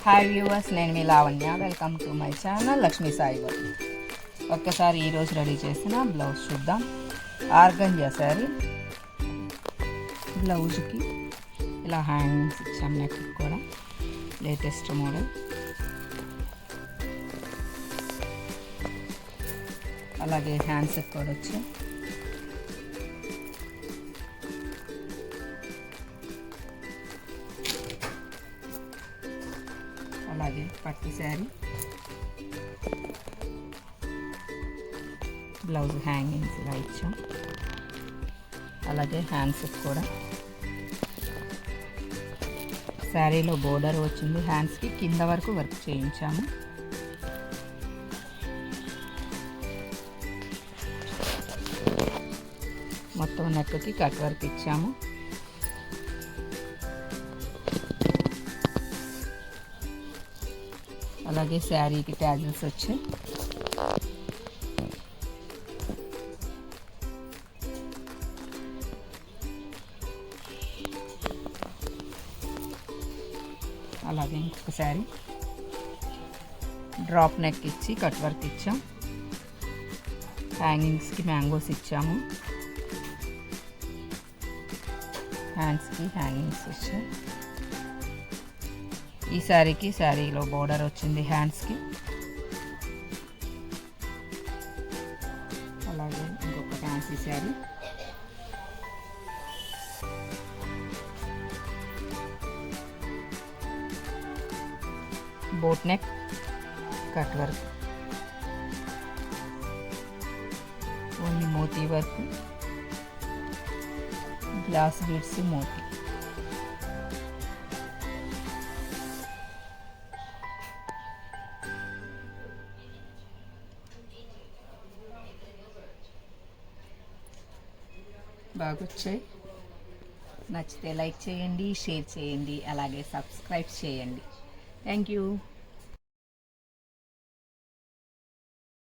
Hi viewers, నేను మీ Lavanya. Welcome to my channel Lakshmi Sai work. ఒక్కసారి ఈరోజు రెడీ చేసిన బ్లౌజ్ చూద్దాం. ఆర్గంజా శారీ బ్లౌజ్కి ఇలా హ్యాంగింగ్స్ ఇచ్చాం. నెక్ కూడా లేటెస్ట్ మోడల్. అలాగే హ్యాండ్స్ కూడా వచ్చాయి. అలాగే పట్టు శారీ, బ్లౌజ్ హ్యాంగింగ్స్ ఇలా ఇచ్చాం. అలాగే హ్యాండ్స్ కూడా శారీలో బోర్డర్ వచ్చింది. హ్యాండ్స్కి కింద వరకు వర్క్ చేయించాము. మొత్తం నెక్కి కట్ వర్క్ ఇచ్చాము. అలాగే శారీకి ట్యాజిల్స్ వచ్చాయి. అలాగే ఇంకొక శారీ డ్రాప్ నెక్ ఇచ్చి కట్ వర్క్ ఇచ్చాం. హ్యాంగింగ్స్కి మ్యాంగోస్ ఇచ్చాము. హ్యాండ్స్కి హ్యాంగింగ్స్ వచ్చాయి. ఈ శారీకి శారీలో బోర్డర్ వచ్చింది హ్యాండ్స్కి. అలాగే ఇంకొక fancy sari, boat neck cut work, only మోతీ వర్క్, గ్లాస్ బీడ్స్ మోతీ. బాగొచ్చాయి. నచ్చితే లైక్ చేయండి, షేర్ చేయండి, అలాగే సబ్స్క్రైబ్ చేయండి. Thank you.